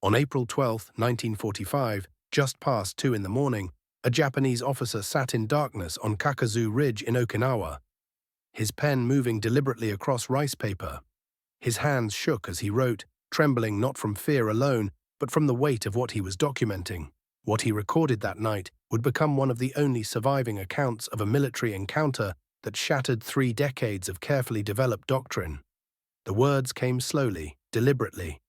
On April 12, 1945, just past 2 in the morning, a Japanese officer sat in darkness on Kakazu Ridge in Okinawa, his pen moving deliberately across rice paper. His hands shook as he wrote, trembling not from fear alone, but from the weight of what he was documenting. What he recorded that night would become one of the only surviving accounts of a military encounter that shattered 3 decades of carefully developed doctrine. The words came slowly, deliberately.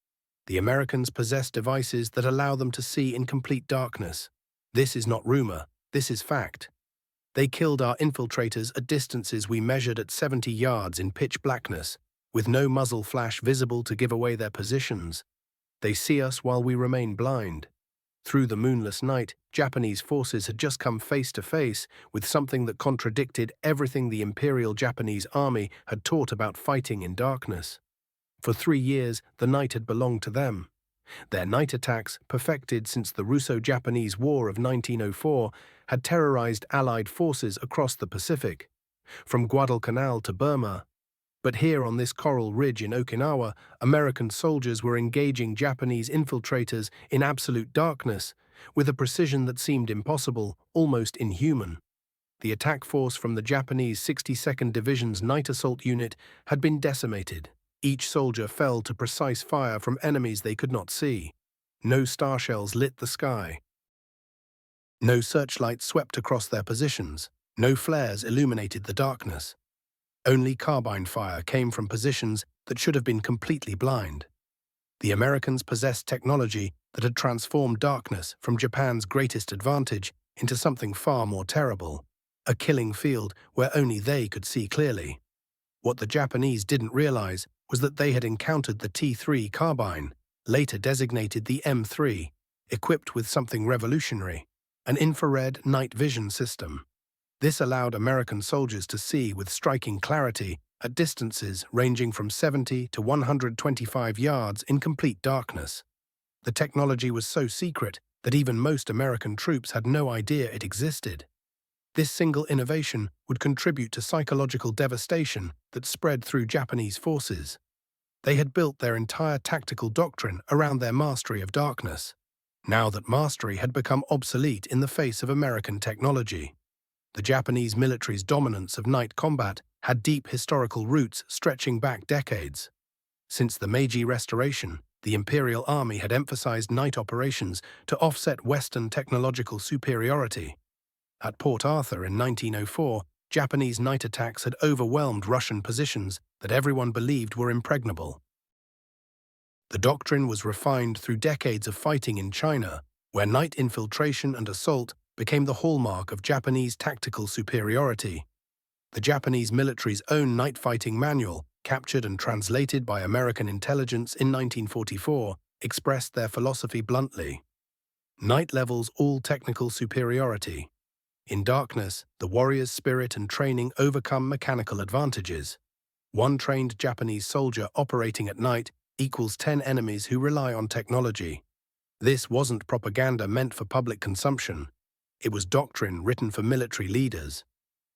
The Americans possess devices that allow them to see in complete darkness. This is not rumor, this is fact. They killed our infiltrators at distances we measured at 70 yards in pitch blackness, with no muzzle flash visible to give away their positions. They see us while we remain blind. Through the moonless night, Japanese forces had just come face to face with something that contradicted everything the Imperial Japanese Army had taught about fighting in darkness. For 3 years, the night had belonged to them. Their night attacks, perfected since the Russo-Japanese War of 1904, had terrorized Allied forces across the Pacific, from Guadalcanal to Burma. But here on this coral ridge in Okinawa, American soldiers were engaging Japanese infiltrators in absolute darkness, with a precision that seemed impossible, almost inhuman. The attack force from the Japanese 62nd Division's Night Assault Unit had been decimated. Each soldier fell to precise fire from enemies they could not see. No star shells lit the sky. No searchlights swept across their positions. No flares illuminated the darkness. Only carbine fire came from positions that should have been completely blind. The Americans possessed technology that had transformed darkness from Japan's greatest advantage into something far more terrible, a killing field where only they could see clearly. What the Japanese didn't realize was that they had encountered the T3 carbine, later designated the M3, equipped with something revolutionary, an infrared night vision system. This allowed American soldiers to see with striking clarity at distances ranging from 70 to 125 yards in complete darkness. The technology was so secret that even most American troops had no idea it existed. This single innovation would contribute to psychological devastation that spread through Japanese forces. They had built their entire tactical doctrine around their mastery of darkness. Now that mastery had become obsolete in the face of American technology. The Japanese military's dominance of night combat had deep historical roots stretching back decades. Since the Meiji Restoration, the Imperial Army had emphasized night operations to offset Western technological superiority. At Port Arthur in 1904, Japanese night attacks had overwhelmed Russian positions that everyone believed were impregnable. The doctrine was refined through decades of fighting in China, where night infiltration and assault became the hallmark of Japanese tactical superiority. The Japanese military's own night fighting manual, captured and translated by American intelligence in 1944, expressed their philosophy bluntly. Night levels all technical superiority. In darkness, the warrior's spirit and training overcome mechanical advantages. One trained Japanese soldier operating at night equals 10 enemies who rely on technology. This wasn't propaganda meant for public consumption. It was doctrine written for military leaders.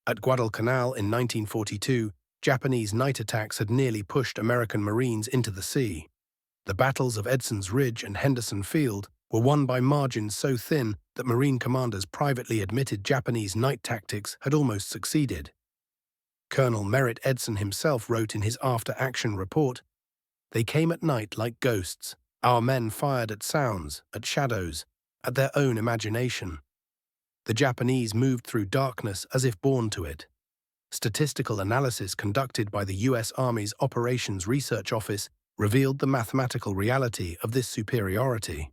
At Guadalcanal in 1942, Japanese night attacks had nearly pushed American Marines into the sea. The battles of Edson's Ridge and Henderson Field were won by margins so thin that Marine commanders privately admitted Japanese night tactics had almost succeeded. Colonel Merritt Edson himself wrote in his after-action report, "They came at night like ghosts. Our men fired at sounds, at shadows, at their own imagination." The Japanese moved through darkness as if born to it. Statistical analysis conducted by the U.S. Army's Operations Research Office revealed the mathematical reality of this superiority.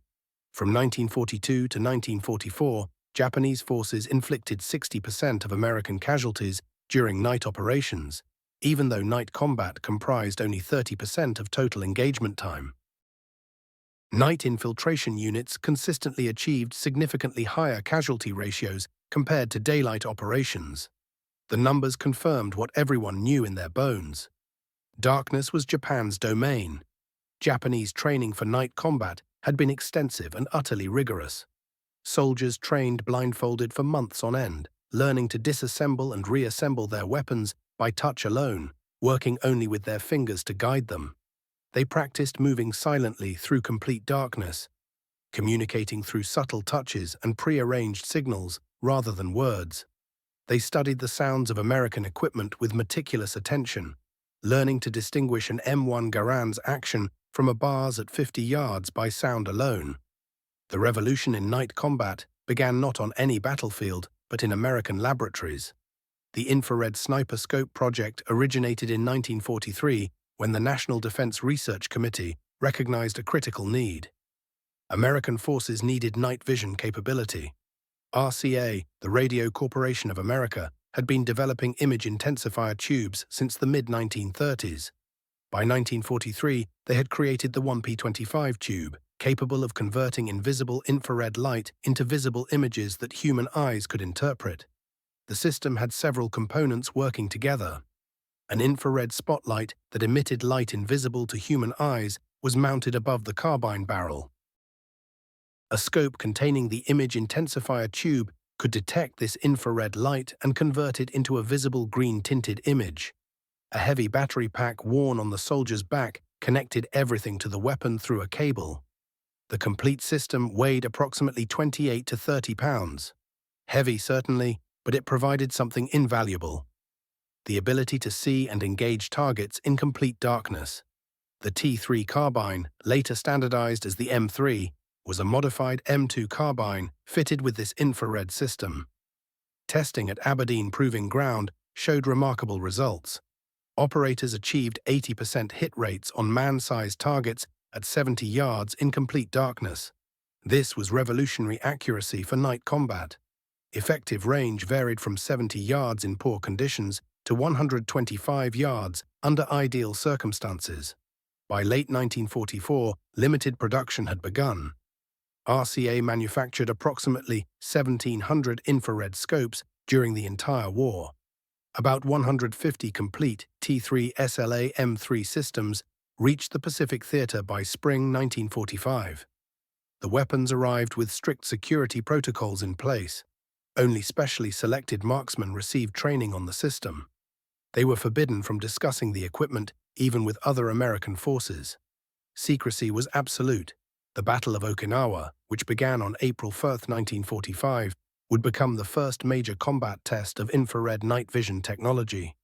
From 1942 to 1944, Japanese forces inflicted 60% of American casualties during night operations, even though night combat comprised only 30% of total engagement time. Night infiltration units consistently achieved significantly higher casualty ratios compared to daylight operations. The numbers confirmed what everyone knew in their bones. Darkness was Japan's domain. Japanese training for night combat had been extensive and utterly rigorous. Soldiers trained blindfolded for months on end, learning to disassemble and reassemble their weapons by touch alone, working only with their fingers to guide them. They practiced moving silently through complete darkness, communicating through subtle touches and pre-arranged signals rather than words. They studied the sounds of American equipment with meticulous attention, learning to distinguish an M1 Garand's action from a bars at 50 yards by sound alone. The revolution in night combat began not on any battlefield, but in American laboratories. The infrared sniper scope project originated in 1943 when the National Defense Research Committee recognized a critical need. American forces needed night vision capability. RCA, the Radio Corporation of America, had been developing image intensifier tubes since the mid-1930s. By 1943, they had created the 1P25 tube, capable of converting invisible infrared light into visible images that human eyes could interpret. The system had several components working together. An infrared spotlight that emitted light invisible to human eyes was mounted above the carbine barrel. A scope containing the image intensifier tube could detect this infrared light and convert it into a visible green-tinted image. A heavy battery pack worn on the soldier's back connected everything to the weapon through a cable. The complete system weighed approximately 28 to 30 pounds. Heavy, certainly, but it provided something invaluable: the ability to see and engage targets in complete darkness. The T3 carbine, later standardized as the M3, was a modified M2 carbine fitted with this infrared system. Testing at Aberdeen Proving Ground showed remarkable results. Operators achieved 80% hit rates on man-sized targets at 70 yards in complete darkness. This was revolutionary accuracy for night combat. Effective range varied from 70 yards in poor conditions to 125 yards under ideal circumstances. By late 1944, limited production had begun. RCA manufactured approximately 1,700 infrared scopes during the entire war. About 150 complete T3 SLA M3 systems reached the Pacific Theater by spring 1945. The weapons arrived with strict security protocols in place. Only specially selected marksmen received training on the system. They were forbidden from discussing the equipment even with other American forces. Secrecy was absolute. The Battle of Okinawa, which began on April 1, 1945, would become the first major combat test of infrared night vision technology.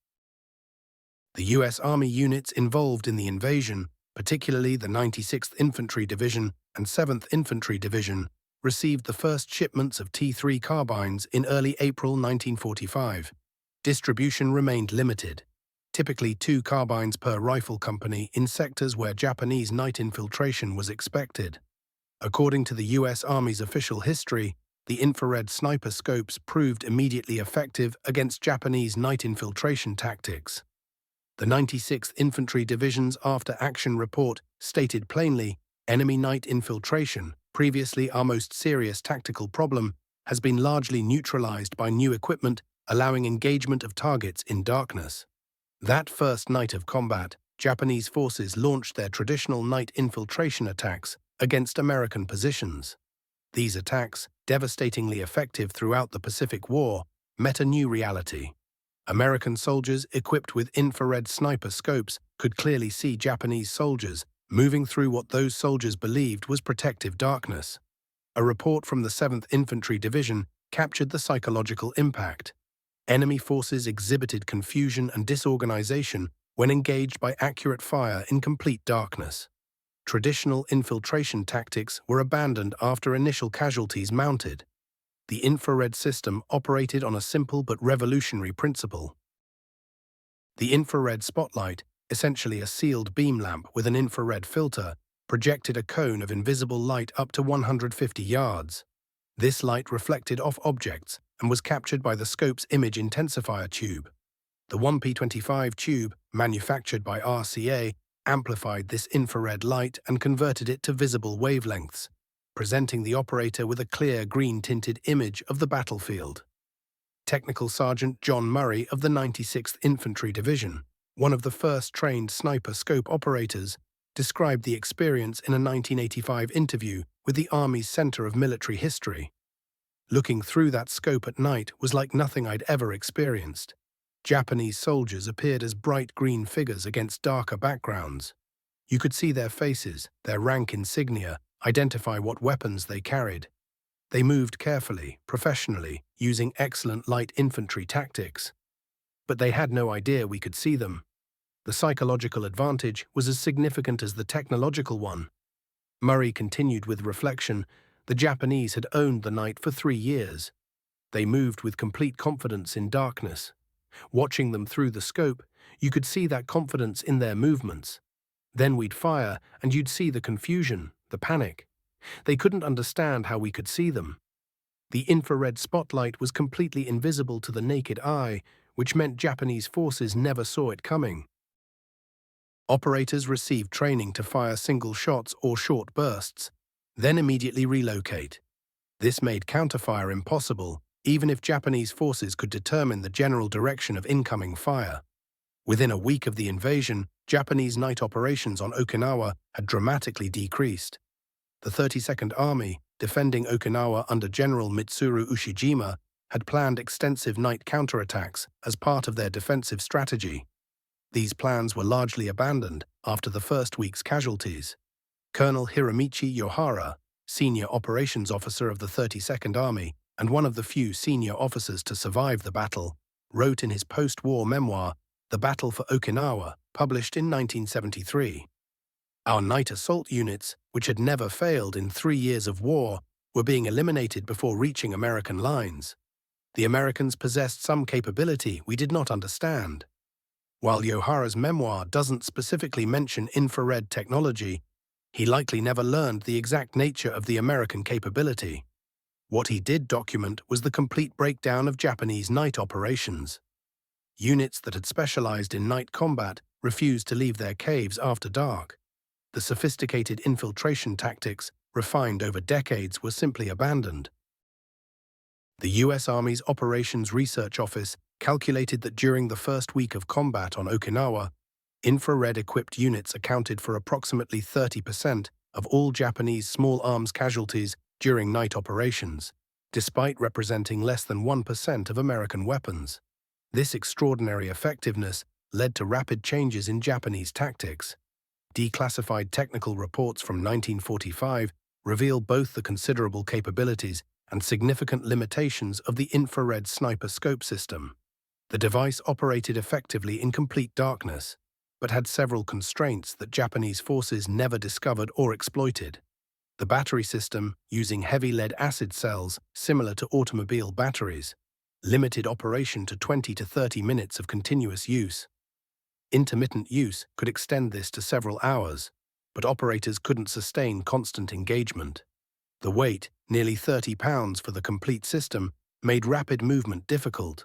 The U.S. Army units involved in the invasion, particularly the 96th Infantry Division and 7th Infantry Division, received the first shipments of T3 carbines in early April 1945. Distribution remained limited, typically 2 carbines per rifle company in sectors where Japanese night infiltration was expected. According to the U.S. Army's official history, the infrared sniper scopes proved immediately effective against Japanese night infiltration tactics. The 96th Infantry Division's after-action report stated plainly, enemy night infiltration, previously our most serious tactical problem, has been largely neutralized by new equipment allowing engagement of targets in darkness. That first night of combat, Japanese forces launched their traditional night infiltration attacks against American positions. These attacks, devastatingly effective throughout the Pacific War, met a new reality. American soldiers equipped with infrared sniper scopes could clearly see Japanese soldiers moving through what those soldiers believed was protective darkness. A report from the 7th Infantry Division captured the psychological impact. Enemy forces exhibited confusion and disorganization when engaged by accurate fire in complete darkness. Traditional infiltration tactics were abandoned after initial casualties mounted. The infrared system operated on a simple but revolutionary principle. The infrared spotlight, essentially a sealed beam lamp with an infrared filter, projected a cone of invisible light up to 150 yards. This light reflected off objects and was captured by the scope's image intensifier tube. The 1P25 tube, manufactured by RCA, amplified this infrared light and converted it to visible wavelengths, presenting the operator with a clear green-tinted image of the battlefield. Technical Sergeant John Murray of the 96th Infantry Division, one of the first trained sniper scope operators, described the experience in a 1985 interview with the Army's Center of Military History. Looking through that scope at night was like nothing I'd ever experienced. Japanese soldiers appeared as bright green figures against darker backgrounds. You could see their faces, their rank insignia, identify what weapons they carried. They moved carefully, professionally, using excellent light infantry tactics. But they had no idea we could see them. The psychological advantage was as significant as the technological one. Murray continued with reflection. The Japanese had owned the night for 3 years. They moved with complete confidence in darkness. Watching them through the scope, you could see that confidence in their movements. Then we'd fire, and you'd see the confusion, the panic. They couldn't understand how we could see them. The infrared spotlight was completely invisible to the naked eye, which meant Japanese forces never saw it coming. Operators received training to fire single shots or short bursts, then immediately relocate. This made counterfire impossible, even if Japanese forces could determine the general direction of incoming fire. Within a week of the invasion, Japanese night operations on Okinawa had dramatically decreased. The 32nd Army, defending Okinawa under General Mitsuru Ushijima, had planned extensive night counterattacks as part of their defensive strategy. These plans were largely abandoned after the first week's casualties. Colonel Hiromichi Yohara, senior operations officer of the 32nd Army and one of the few senior officers to survive the battle, wrote in his post-war memoir, The Battle for Okinawa, published in 1973. Our night assault units, which had never failed in 3 years of war, were being eliminated before reaching American lines. The Americans possessed some capability we did not understand. While Yohara's memoir doesn't specifically mention infrared technology, he likely never learned the exact nature of the American capability. What he did document was the complete breakdown of Japanese night operations. Units that had specialized in night combat refused to leave their caves after dark. The sophisticated infiltration tactics, refined over decades, were simply abandoned. The U.S. Army's Operations Research Office calculated that during the first week of combat on Okinawa, infrared-equipped units accounted for approximately 30% of all Japanese small arms casualties during night operations, despite representing less than 1% of American weapons. This extraordinary effectiveness led to rapid changes in Japanese tactics. Declassified technical reports from 1945 reveal both the considerable capabilities and significant limitations of the infrared sniper scope system. The device operated effectively in complete darkness, but had several constraints that Japanese forces never discovered or exploited. The battery system, using heavy lead-acid cells similar to automobile batteries, limited operation to 20 to 30 minutes of continuous use. Intermittent use could extend this to several hours, but operators couldn't sustain constant engagement. The weight, nearly 30 pounds for the complete system, made rapid movement difficult.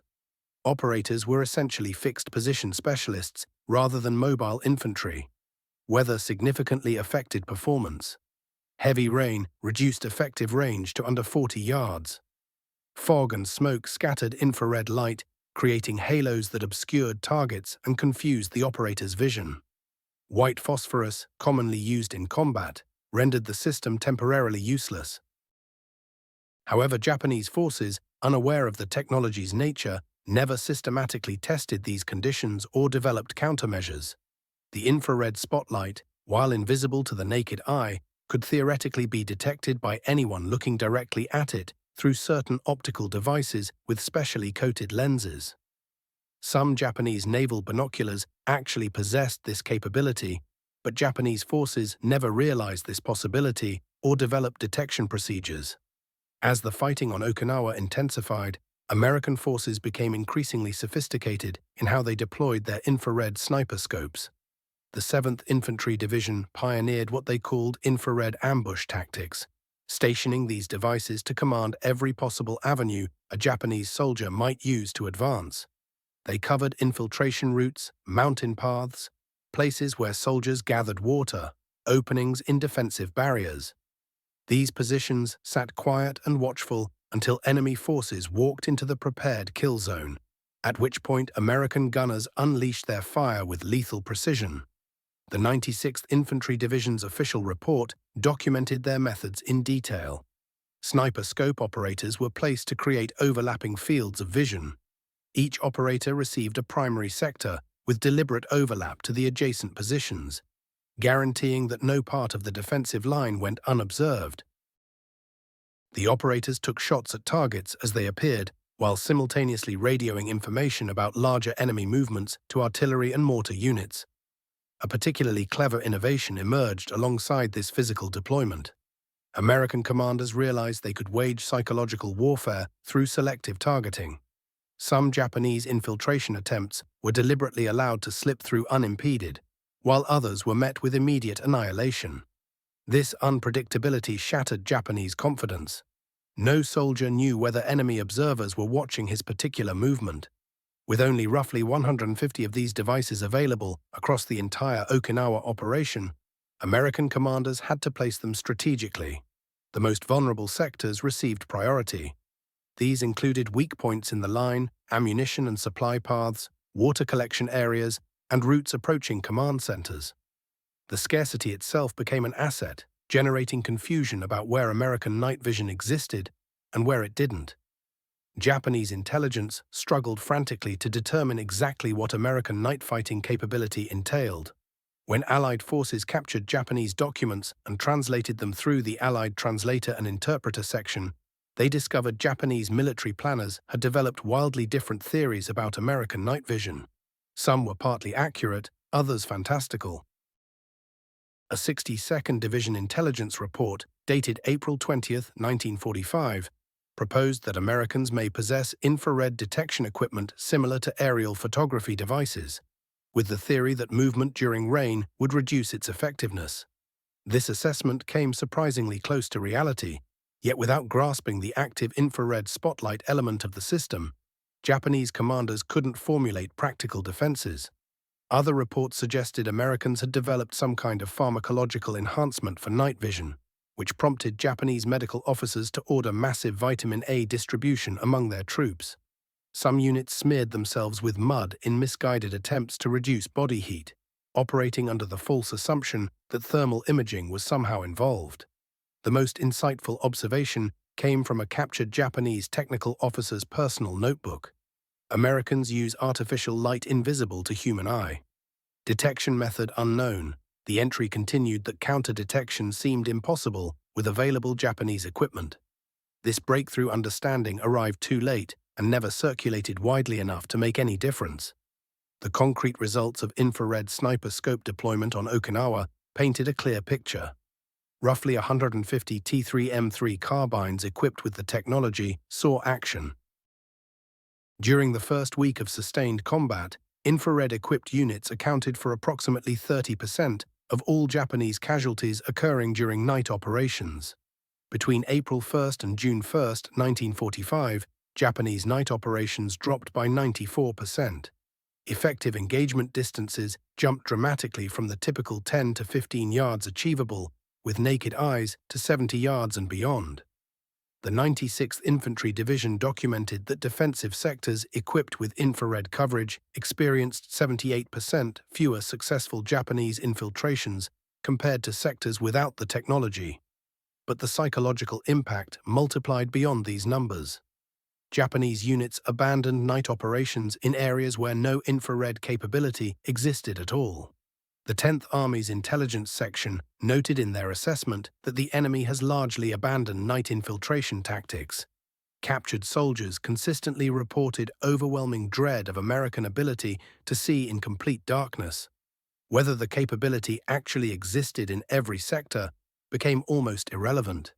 Operators were essentially fixed-position specialists rather than mobile infantry. Weather significantly affected performance. Heavy rain reduced effective range to under 40 yards. Fog and smoke scattered infrared light, creating halos that obscured targets and confused the operator's vision. White phosphorus, commonly used in combat, rendered the system temporarily useless. However, Japanese forces, unaware of the technology's nature, never systematically tested these conditions or developed countermeasures. The infrared spotlight, while invisible to the naked eye, could theoretically be detected by anyone looking directly at it through certain optical devices with specially coated lenses. Some Japanese naval binoculars actually possessed this capability, but Japanese forces never realized this possibility or developed detection procedures. As the fighting on Okinawa intensified, American forces became increasingly sophisticated in how they deployed their infrared sniper scopes. The 7th Infantry Division pioneered what they called infrared ambush tactics, stationing these devices to command every possible avenue a Japanese soldier might use to advance. They covered infiltration routes, mountain paths, places where soldiers gathered water, openings in defensive barriers. These positions sat quiet and watchful until enemy forces walked into the prepared kill zone, at which point American gunners unleashed their fire with lethal precision. The 96th Infantry Division's official report documented their methods in detail. Sniper scope operators were placed to create overlapping fields of vision. Each operator received a primary sector with deliberate overlap to the adjacent positions. guaranteeing that no part of the defensive line went unobserved. The operators took shots at targets as they appeared, while simultaneously radioing information about larger enemy movements to artillery and mortar units. A particularly clever innovation emerged alongside this physical deployment. American commanders realized they could wage psychological warfare through selective targeting. Some Japanese infiltration attempts were deliberately allowed to slip through unimpeded, while others were met with immediate annihilation. This unpredictability shattered Japanese confidence. No soldier knew whether enemy observers were watching his particular movement. With only roughly 150 of these devices available across the entire Okinawa operation, American commanders had to place them strategically. The most vulnerable sectors received priority. These included weak points in the line, ammunition and supply paths, water collection areas, and routes approaching command centers. The scarcity itself became an asset, generating confusion about where American night vision existed and where it didn't. Japanese intelligence struggled frantically to determine exactly what American night fighting capability entailed. When Allied forces captured Japanese documents and translated them through the Allied translator and interpreter section, they discovered Japanese military planners had developed wildly different theories about American night vision. Some were partly accurate, others fantastical. A 62nd Division intelligence report, dated April 20, 1945, proposed that Americans may possess infrared detection equipment similar to aerial photography devices, with the theory that movement during rain would reduce its effectiveness. This assessment came surprisingly close to reality, yet without grasping the active infrared spotlight element of the system, Japanese commanders couldn't formulate practical defenses. Other reports suggested Americans had developed some kind of pharmacological enhancement for night vision, which prompted Japanese medical officers to order massive vitamin A distribution among their troops. Some units smeared themselves with mud in misguided attempts to reduce body heat, operating under the false assumption that thermal imaging was somehow involved. The most insightful observation came from a captured Japanese technical officer's personal notebook. Americans use artificial light invisible to human eye. Detection method unknown. The entry continued that counter-detection seemed impossible with available Japanese equipment. This breakthrough understanding arrived too late and never circulated widely enough to make any difference. The concrete results of infrared sniper scope deployment on Okinawa painted a clear picture. Roughly 150 T3M3 carbines equipped with the technology saw action. During the first week of sustained combat, infrared-equipped units accounted for approximately 30% of all Japanese casualties occurring during night operations. Between April 1 and June 1, 1945, Japanese night operations dropped by 94%. Effective engagement distances jumped dramatically from the typical 10 to 15 yards achievable with naked eyes to 70 yards and beyond. The 96th Infantry Division documented that defensive sectors equipped with infrared coverage experienced 78% fewer successful Japanese infiltrations compared to sectors without the technology. But the psychological impact multiplied beyond these numbers. Japanese units abandoned night operations in areas where no infrared capability existed at all. The 10th Army's intelligence section noted in their assessment that the enemy has largely abandoned night infiltration tactics. Captured soldiers consistently reported overwhelming dread of American ability to see in complete darkness. Whether the capability actually existed in every sector became almost irrelevant.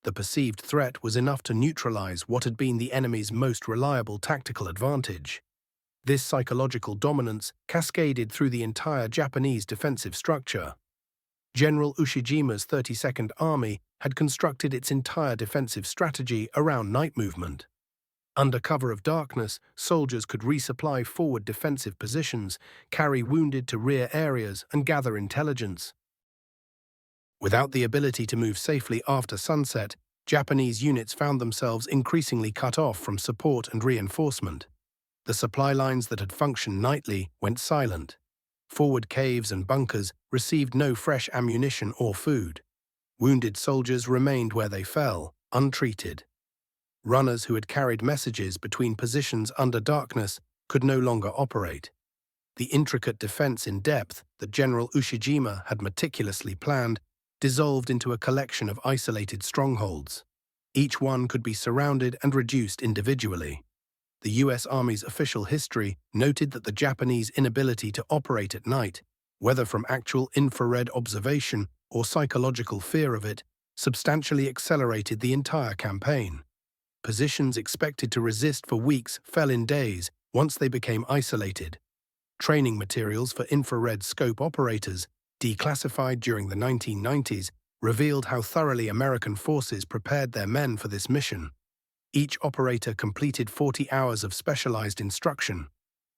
The perceived threat was enough to neutralize what had been the enemy's most reliable tactical advantage. This psychological dominance cascaded through the entire Japanese defensive structure. General Ushijima's 32nd Army had constructed its entire defensive strategy around night movement. Under cover of darkness, soldiers could resupply forward defensive positions, carry wounded to rear areas, and gather intelligence. Without the ability to move safely after sunset, Japanese units found themselves increasingly cut off from support and reinforcement. The supply lines that had functioned nightly went silent. Forward caves and bunkers received no fresh ammunition or food. Wounded soldiers remained where they fell, untreated. Runners who had carried messages between positions under darkness could no longer operate. The intricate defense in depth that General Ushijima had meticulously planned dissolved into a collection of isolated strongholds. Each one could be surrounded and reduced individually. The U.S. Army's official history noted that the Japanese inability to operate at night, whether from actual infrared observation or psychological fear of it, substantially accelerated the entire campaign. Positions expected to resist for weeks fell in days once they became isolated. Training materials for infrared scope operators, declassified during the 1990s, revealed how thoroughly American forces prepared their men for this mission. Each operator completed 40 hours of specialized instruction.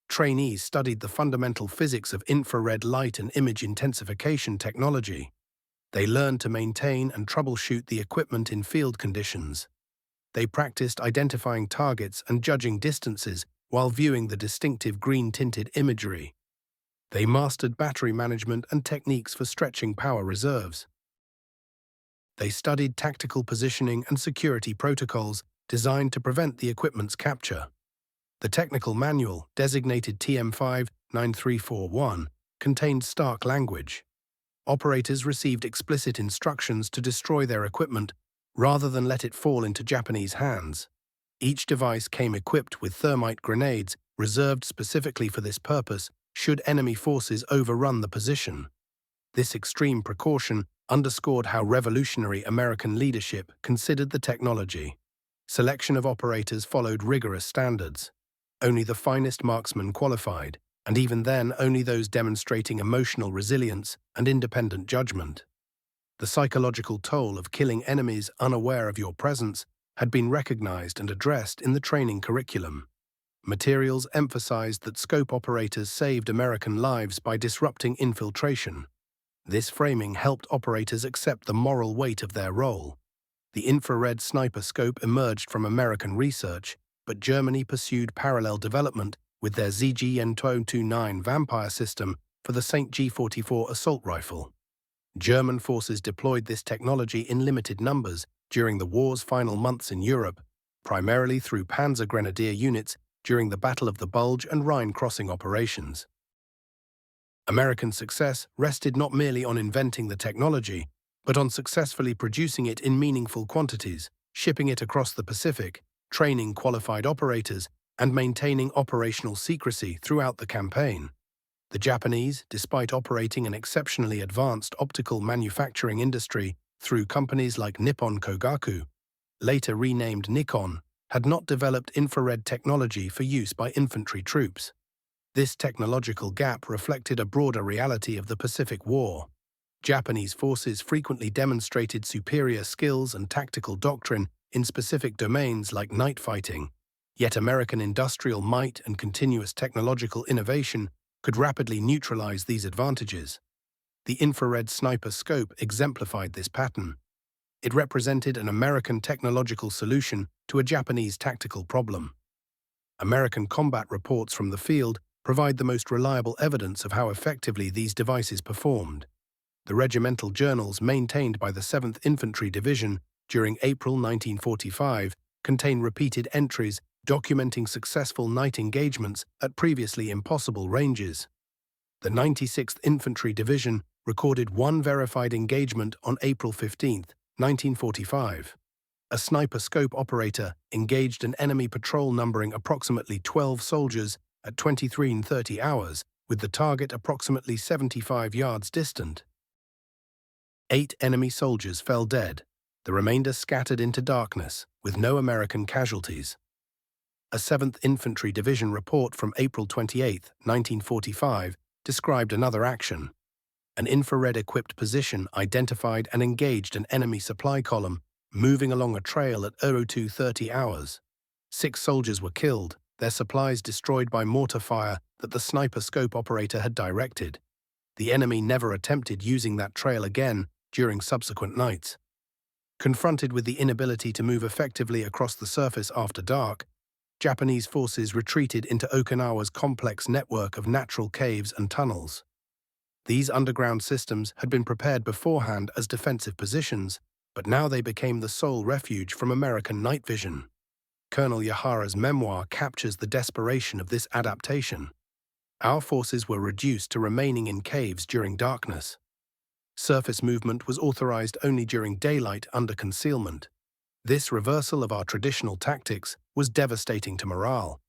Trainees studied the fundamental physics of infrared light and image intensification technology. They learned to maintain and troubleshoot the equipment in field conditions. They practiced identifying targets and judging distances while viewing the distinctive green-tinted imagery. They mastered battery management and techniques for stretching power reserves. They studied tactical positioning and security protocols designed to prevent the equipment's capture. The technical manual, designated TM5-9341, contained stark language. Operators received explicit instructions to destroy their equipment rather than let it fall into Japanese hands. Each device came equipped with thermite grenades reserved specifically for this purpose should enemy forces overrun the position. This extreme precaution underscored how revolutionary American leadership considered the technology. Selection of operators followed rigorous standards. Only the finest marksmen qualified, and even then only those demonstrating emotional resilience and independent judgment. The psychological toll of killing enemies unaware of your presence had been recognized and addressed in the training curriculum. Materials emphasized that scope operators saved American lives by disrupting infiltration. This framing helped operators accept the moral weight of their role. The infrared sniper scope emerged from American research, but Germany pursued parallel development with their ZGN-229 Vampire system for the St. G44 assault rifle. German forces deployed this technology in limited numbers during the war's final months in Europe, primarily through Panzer Grenadier units during the Battle of the Bulge and Rhine crossing operations. American success rested not merely on inventing the technology, but on successfully producing it in meaningful quantities, shipping it across the Pacific, training qualified operators, and maintaining operational secrecy throughout the campaign. The Japanese, despite operating an exceptionally advanced optical manufacturing industry through companies like Nippon Kogaku, later renamed Nikon, had not developed infrared technology for use by infantry troops. This technological gap reflected a broader reality of the Pacific War. Japanese forces frequently demonstrated superior skills and tactical doctrine in specific domains like night fighting, yet American industrial might and continuous technological innovation could rapidly neutralize these advantages. The infrared sniper scope exemplified this pattern. It represented an American technological solution to a Japanese tactical problem. American combat reports from the field provide the most reliable evidence of how effectively these devices performed. The regimental journals maintained by the 7th Infantry Division during April 1945 contain repeated entries documenting successful night engagements at previously impossible ranges. The 96th Infantry Division recorded one verified engagement on April 15, 1945. A sniper scope operator engaged an enemy patrol numbering approximately 12 soldiers at 23 and 30 hours, with the target approximately 75 yards distant. 8 enemy soldiers fell dead, the remainder scattered into darkness, with no American casualties. A 7th Infantry Division report from April 28, 1945, described another action. An infrared-equipped position identified and engaged an enemy supply column moving along a trail at 02:30 hours. 6 soldiers were killed, their supplies destroyed by mortar fire that the sniper scope operator had directed. The enemy never attempted using that trail again during subsequent nights. Confronted with the inability to move effectively across the surface after dark, Japanese forces retreated into Okinawa's complex network of natural caves and tunnels. These underground systems had been prepared beforehand as defensive positions, but now they became the sole refuge from American night vision. Colonel Yahara's memoir captures the desperation of this adaptation. Our forces were reduced to remaining in caves during darkness. Surface movement was authorized only during daylight under concealment. This reversal of our traditional tactics was devastating to morale.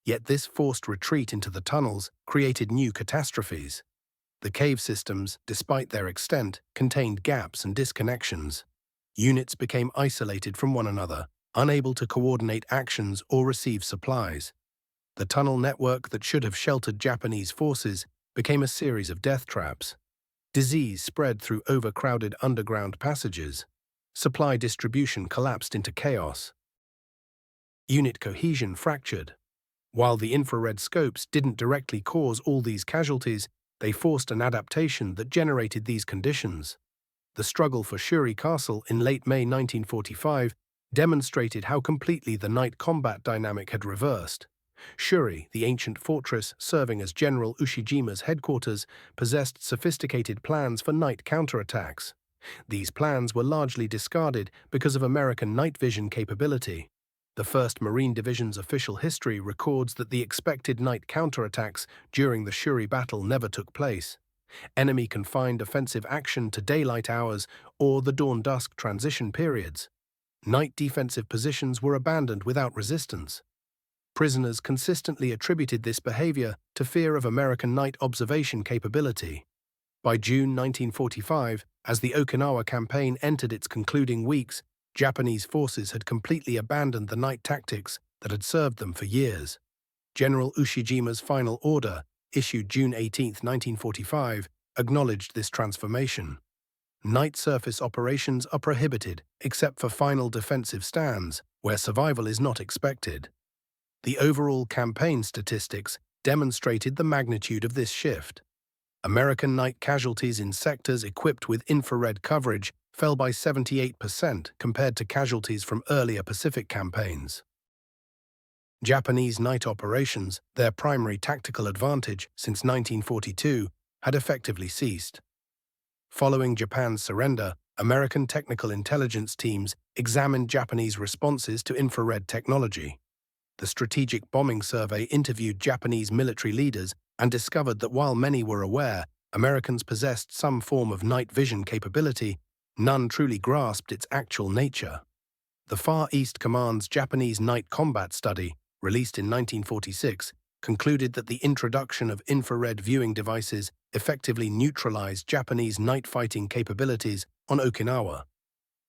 Yet this forced retreat into the tunnels created new catastrophes. The cave systems, despite their extent, contained gaps and disconnections. Units became isolated from one another, unable to coordinate actions or receive supplies. The tunnel network that should have sheltered Japanese forces became a series of death traps. Disease spread through overcrowded underground passages. Supply distribution collapsed into chaos. Unit cohesion fractured. While the infrared scopes didn't directly cause all these casualties, they forced an adaptation that generated these conditions. The struggle for Shuri Castle in late May 1945 demonstrated how completely the night combat dynamic had reversed. Shuri, the ancient fortress serving as General Ushijima's headquarters, possessed sophisticated plans for night counterattacks. These plans were largely discarded because of American night vision capability. The 1st Marine Division's official history records that the expected night counterattacks during the Shuri battle never took place. Enemy confined offensive action to daylight hours or the dawn-dusk transition periods. Night defensive positions were abandoned without resistance. Prisoners consistently attributed this behavior to fear of American night observation capability. By June 1945, as the Okinawa campaign entered its concluding weeks, Japanese forces had completely abandoned the night tactics that had served them for years. General Ushijima's final order, issued June 18, 1945, acknowledged this transformation. Night surface operations are prohibited except for final defensive stands, where survival is not expected. The overall campaign statistics demonstrated the magnitude of this shift. American night casualties in sectors equipped with infrared coverage fell by 78% compared to casualties from earlier Pacific campaigns. Japanese night operations, their primary tactical advantage since 1942, had effectively ceased. Following Japan's surrender, American technical intelligence teams examined Japanese responses to infrared technology. The Strategic Bombing Survey interviewed Japanese military leaders and discovered that while many were aware Americans possessed some form of night vision capability, none truly grasped its actual nature. The Far East Command's Japanese Night Combat Study, released in 1946, concluded that the introduction of infrared viewing devices effectively neutralized Japanese night fighting capabilities on Okinawa.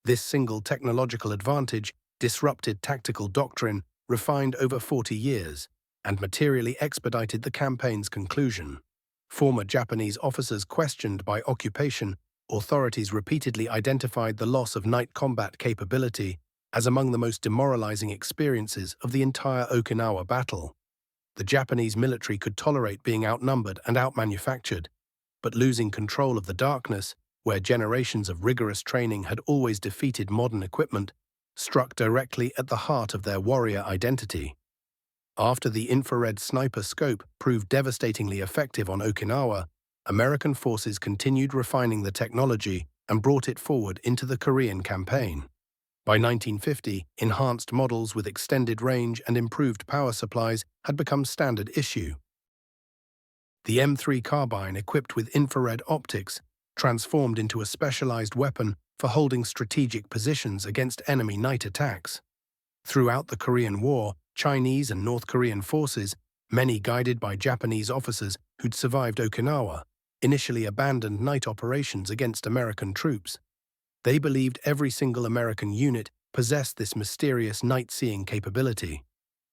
This single technological advantage disrupted tactical doctrine refined over 40 years and materially expedited the campaign's conclusion. Former Japanese officers questioned by occupation, authorities repeatedly identified the loss of night combat capability as among the most demoralizing experiences of the entire Okinawa battle. The Japanese military could tolerate being outnumbered and outmanufactured, but losing control of the darkness, where generations of rigorous training had always defeated modern equipment, struck directly at the heart of their warrior identity. After the infrared sniper scope proved devastatingly effective on Okinawa, American forces continued refining the technology and brought it forward into the Korean campaign. By 1950, enhanced models with extended range and improved power supplies had become standard issue. The M3 carbine, equipped with infrared optics, transformed into a specialized weapon for holding strategic positions against enemy night attacks. Throughout the Korean War, Chinese and North Korean forces, many guided by Japanese officers who'd survived Okinawa, initially abandoned night operations against American troops. They believed every single American unit possessed this mysterious night-seeing capability.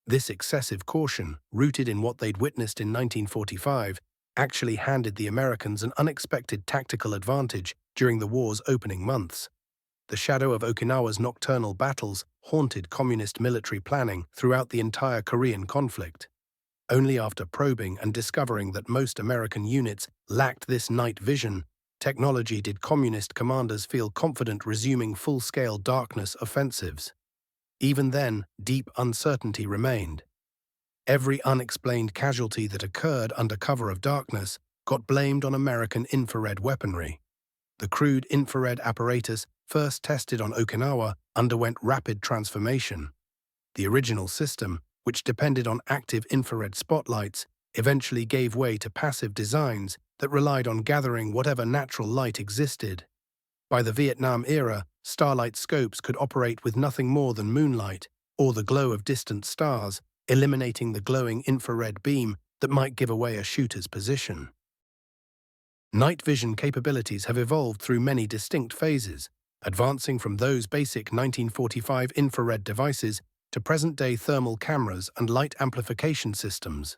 This excessive caution, rooted in what they'd witnessed in 1945, actually handed the Americans an unexpected tactical advantage during the war's opening months. The shadow of Okinawa's nocturnal battles haunted communist military planning throughout the entire Korean conflict. Only after probing and discovering that most American units lacked this night vision technology did communist commanders feel confident resuming full-scale darkness offensives. Even then, deep uncertainty remained. Every unexplained casualty that occurred under cover of darkness got blamed on American infrared weaponry. The crude infrared apparatus first tested on Okinawa underwent rapid transformation. The original system, which depended on active infrared spotlights, eventually gave way to passive designs that relied on gathering whatever natural light existed. By the Vietnam era, starlight scopes could operate with nothing more than moonlight or the glow of distant stars, eliminating the glowing infrared beam that might give away a shooter's position. Night vision capabilities have evolved through many distinct phases, advancing from those basic 1945 infrared devices to present-day thermal cameras and light amplification systems.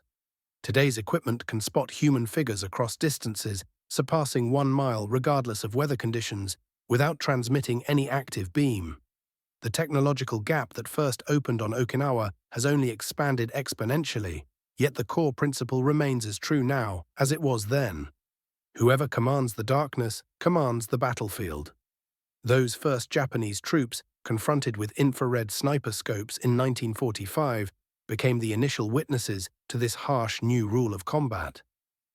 Today's equipment can spot human figures across distances surpassing 1 mile regardless of weather conditions, without transmitting any active beam. The technological gap that first opened on Okinawa has only expanded exponentially, yet the core principle remains as true now as it was then. Whoever commands the darkness commands the battlefield. Those first Japanese troops, confronted with infrared sniper scopes in 1945, became the initial witnesses to this harsh new rule of combat.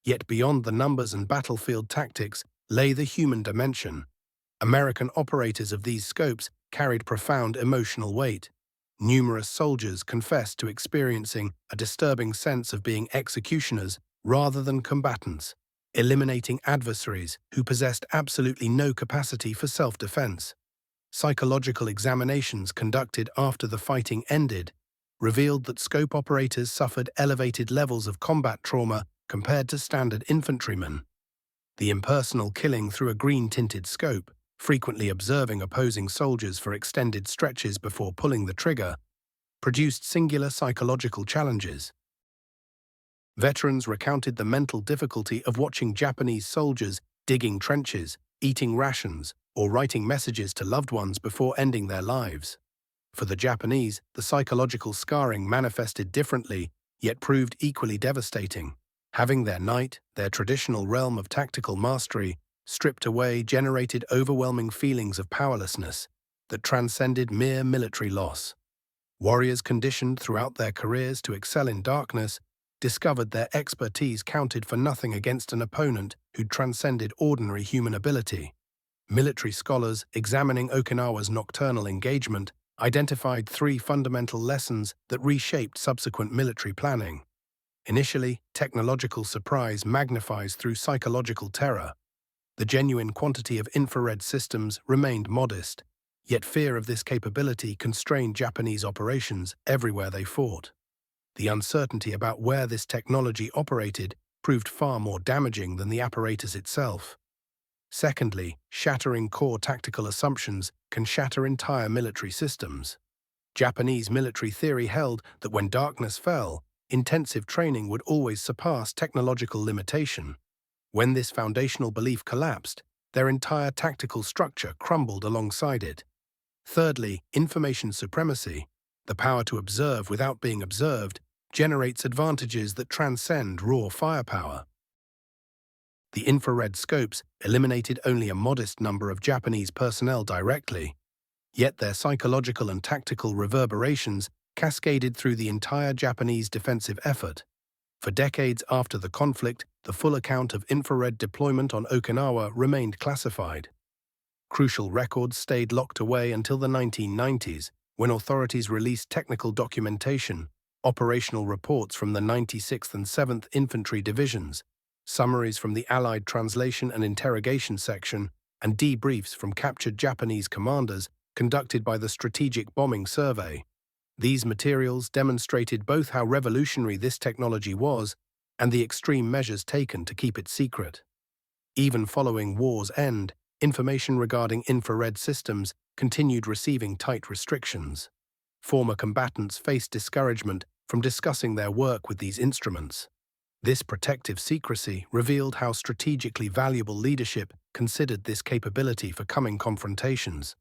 Yet beyond the numbers and battlefield tactics lay the human dimension. American operators of these scopes carried profound emotional weight. Numerous soldiers confessed to experiencing a disturbing sense of being executioners rather than combatants, eliminating adversaries who possessed absolutely no capacity for self-defense. Psychological examinations conducted after the fighting ended revealed that scope operators suffered elevated levels of combat trauma compared to standard infantrymen. The impersonal killing through a green-tinted scope, frequently observing opposing soldiers for extended stretches before pulling the trigger, produced singular psychological challenges. Veterans recounted the mental difficulty of watching Japanese soldiers digging trenches, eating rations, or writing messages to loved ones before ending their lives. For the Japanese, the psychological scarring manifested differently, yet proved equally devastating. Having their night, their traditional realm of tactical mastery, stripped away generated overwhelming feelings of powerlessness that transcended mere military loss. Warriors conditioned throughout their careers to excel in darkness discovered their expertise counted for nothing against an opponent who'd transcended ordinary human ability. Military scholars examining Okinawa's nocturnal engagement identified 3 fundamental lessons that reshaped subsequent military planning. Initially, technological surprise magnifies through psychological terror. The genuine quantity of infrared systems remained modest, yet fear of this capability constrained Japanese operations everywhere they fought. The uncertainty about where this technology operated proved far more damaging than the apparatus itself. Secondly, shattering core tactical assumptions can shatter entire military systems. Japanese military theory held that when darkness fell, intensive training would always surpass technological limitation. When this foundational belief collapsed, their entire tactical structure crumbled alongside it. Thirdly, information supremacy, the power to observe without being observed, generates advantages that transcend raw firepower. The infrared scopes eliminated only a modest number of Japanese personnel directly, yet their psychological and tactical reverberations cascaded through the entire Japanese defensive effort. For decades after the conflict, the full account of infrared deployment on Okinawa remained classified. Crucial records stayed locked away until the 1990s, when authorities released technical documentation, operational reports from the 96th and 7th Infantry Divisions, summaries from the Allied Translation and Interrogation Section, and debriefs from captured Japanese commanders conducted by the Strategic Bombing Survey. These materials demonstrated both how revolutionary this technology was and the extreme measures taken to keep it secret. Even following war's end, information regarding infrared systems continued receiving tight restrictions. Former combatants faced discouragement from discussing their work with these instruments. This protective secrecy revealed how strategically valuable leadership considered this capability for coming confrontations.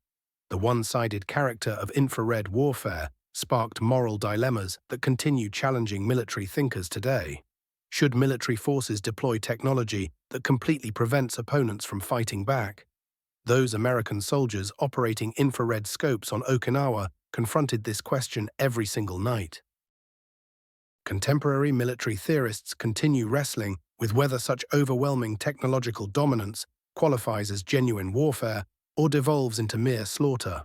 The one-sided character of infrared warfare sparked moral dilemmas that continue challenging military thinkers today. Should military forces deploy technology that completely prevents opponents from fighting back? Those American soldiers operating infrared scopes on Okinawa confronted this question every single night. Contemporary military theorists continue wrestling with whether such overwhelming technological dominance qualifies as genuine warfare or devolves into mere slaughter.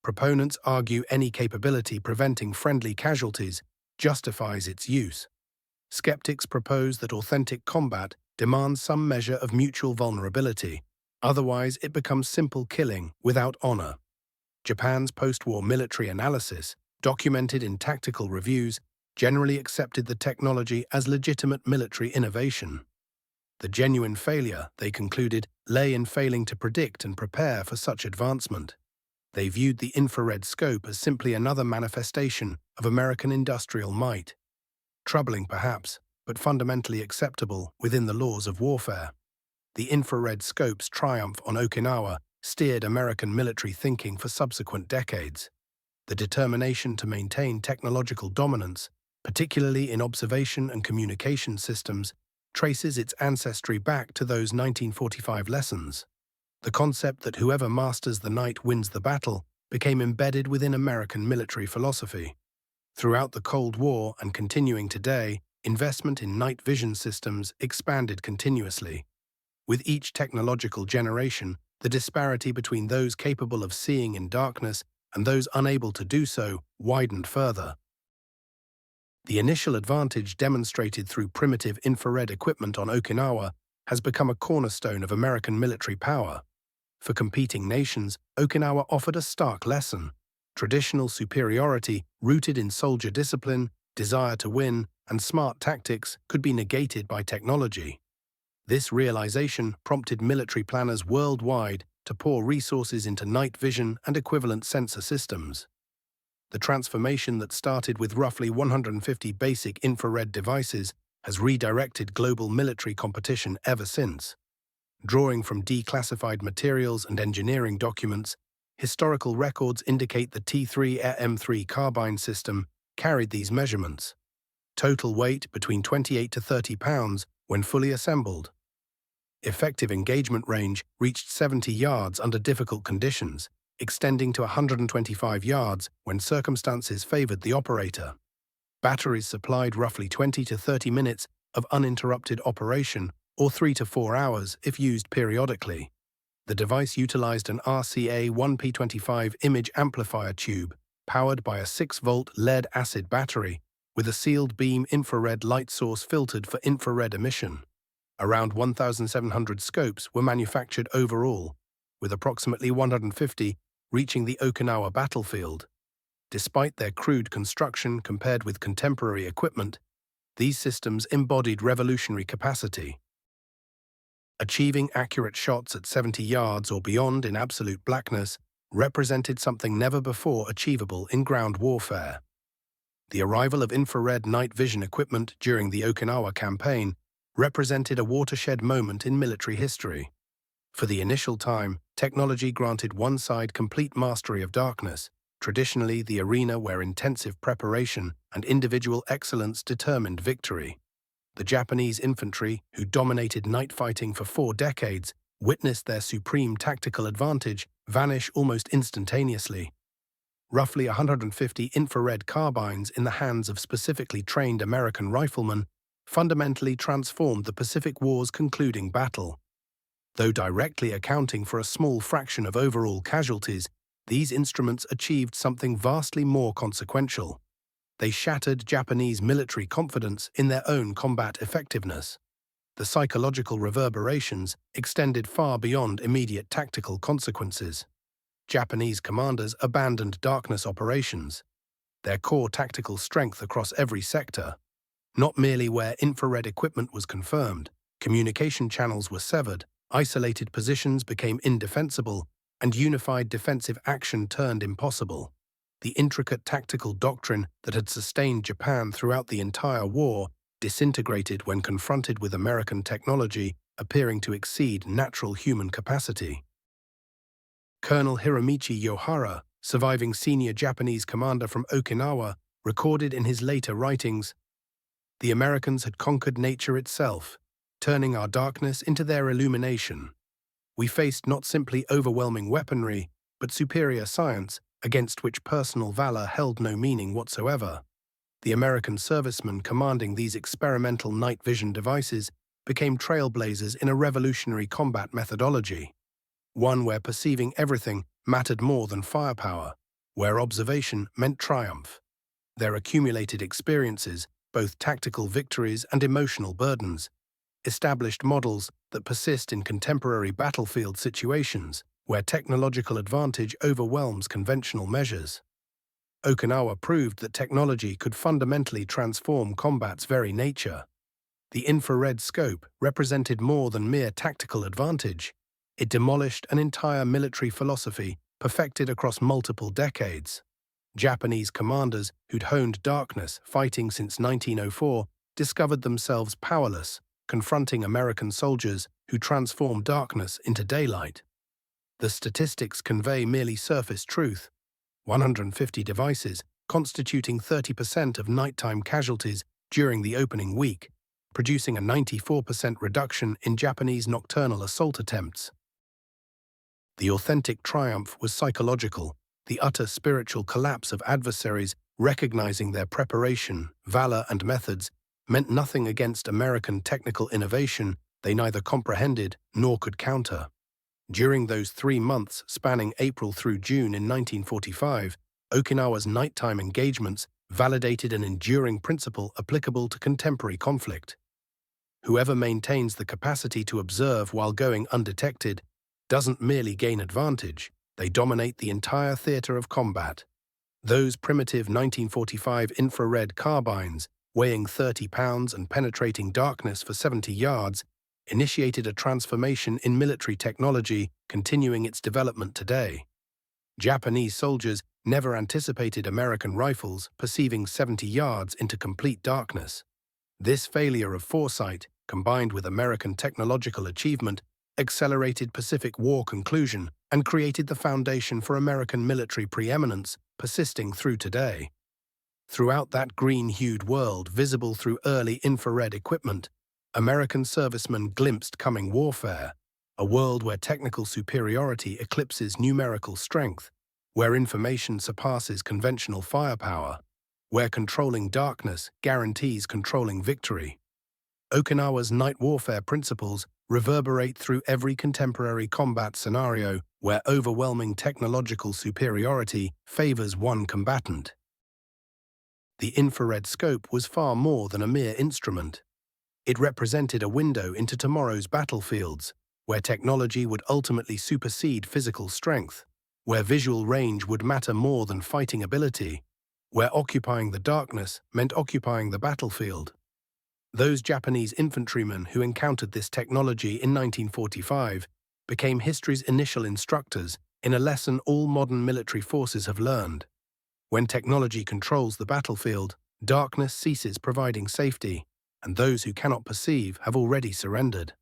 Proponents argue any capability preventing friendly casualties justifies its use. Skeptics propose that authentic combat demands some measure of mutual vulnerability, otherwise it becomes simple killing without honor. Japan's post-war military analysis, documented in tactical reviews, generally accepted the technology as legitimate military innovation. The genuine failure, they concluded, lay in failing to predict and prepare for such advancement. They viewed the infrared scope as simply another manifestation of American industrial might. Troubling perhaps, but fundamentally acceptable within the laws of warfare. The infrared scope's triumph on Okinawa steered American military thinking for subsequent decades. The determination to maintain technological dominance, particularly in observation and communication systems, traces its ancestry back to those 1945 lessons. The concept that whoever masters the night wins the battle became embedded within American military philosophy. Throughout the Cold War and continuing today, investment in night vision systems expanded continuously. With each technological generation, the disparity between those capable of seeing in darkness and those unable to do so widened further. The initial advantage demonstrated through primitive infrared equipment on Okinawa has become a cornerstone of American military power. For competing nations, Okinawa offered a stark lesson. Traditional superiority, rooted in soldier discipline, desire to win, and smart tactics, could be negated by technology. This realization prompted military planners worldwide to pour resources into night vision and equivalent sensor systems. The transformation that started with roughly 150 basic infrared devices has redirected global military competition ever since. Drawing from declassified materials and engineering documents, historical records indicate the T3M3 carbine system carried these measurements. Total weight between 28 to 30 pounds when fully assembled. Effective engagement range reached 70 yards under difficult conditions, extending to 125 yards when circumstances favored the operator. Batteries supplied roughly 20 to 30 minutes of uninterrupted operation, or 3 to 4 hours if used periodically. The device utilized an RCA 1P25 image amplifier tube, powered by a 6-volt lead-acid battery, with a sealed beam infrared light source filtered for infrared emission. Around 1,700 scopes were manufactured overall, with approximately 150 reaching the Okinawa battlefield. Despite their crude construction compared with contemporary equipment, these systems embodied revolutionary capacity. Achieving accurate shots at 70 yards or beyond in absolute blackness represented something never before achievable in ground warfare. The arrival of infrared night vision equipment during the Okinawa campaign represented a watershed moment in military history. For the initial time, technology granted one side complete mastery of darkness, traditionally the arena where intensive preparation and individual excellence determined victory. The Japanese infantry, who dominated night fighting for 4 decades, witnessed their supreme tactical advantage vanish almost instantaneously. Roughly 150 infrared carbines in the hands of specifically trained American riflemen fundamentally transformed the Pacific War's concluding battle. Though directly accounting for a small fraction of overall casualties, these instruments achieved something vastly more consequential. They shattered Japanese military confidence in their own combat effectiveness. The psychological reverberations extended far beyond immediate tactical consequences. Japanese commanders abandoned darkness operations, their core tactical strength across every sector. Not merely where infrared equipment was confirmed, communication channels were severed, isolated positions became indefensible, and unified defensive action turned impossible. The intricate tactical doctrine that had sustained Japan throughout the entire war disintegrated when confronted with American technology appearing to exceed natural human capacity. Colonel Hiromichi Yohara, surviving senior Japanese commander from Okinawa, recorded in his later writings, "The Americans had conquered nature itself, turning our darkness into their illumination. We faced not simply overwhelming weaponry, but superior science, against which personal valor held no meaning whatsoever." The American servicemen commanding these experimental night vision devices became trailblazers in a revolutionary combat methodology, one where perceiving everything mattered more than firepower, where observation meant triumph. Their accumulated experiences, both tactical victories and emotional burdens, established models that persist in contemporary battlefield situations where technological advantage overwhelms conventional measures. Okinawa proved that technology could fundamentally transform combat's very nature. The infrared scope represented more than mere tactical advantage. It demolished an entire military philosophy perfected across multiple decades. Japanese commanders who'd honed darkness fighting since 1904 discovered themselves powerless, confronting American soldiers who transformed darkness into daylight. The statistics convey merely surface truth: 150 devices, constituting 30% of nighttime casualties during the opening week, producing a 94% reduction in Japanese nocturnal assault attempts. The authentic triumph was psychological, the utter spiritual collapse of adversaries recognizing their preparation, valor, and methods meant nothing against American technical innovation they neither comprehended nor could counter. During those 3 months spanning April through June in 1945, Okinawa's nighttime engagements validated an enduring principle applicable to contemporary conflict. Whoever maintains the capacity to observe while going undetected doesn't merely gain advantage, they dominate the entire theater of combat. Those primitive 1945 infrared carbines, weighing 30 pounds and penetrating darkness for 70 yards, initiated a transformation in military technology, continuing its development today. Japanese soldiers never anticipated American rifles perceiving 70 yards into complete darkness. This failure of foresight, combined with American technological achievement, accelerated Pacific War conclusion and created the foundation for American military preeminence persisting through today. Throughout that green-hued world visible through early infrared equipment, American servicemen glimpsed coming warfare, a world where technical superiority eclipses numerical strength, where information surpasses conventional firepower, where controlling darkness guarantees controlling victory. Okinawa's night warfare principles reverberate through every contemporary combat scenario where overwhelming technological superiority favors one combatant. The infrared scope was far more than a mere instrument. It represented a window into tomorrow's battlefields, where technology would ultimately supersede physical strength, where visual range would matter more than fighting ability, where occupying the darkness meant occupying the battlefield. Those Japanese infantrymen who encountered this technology in 1945 became history's initial instructors in a lesson all modern military forces have learned. When technology controls the battlefield, darkness ceases providing safety, and those who cannot perceive have already surrendered.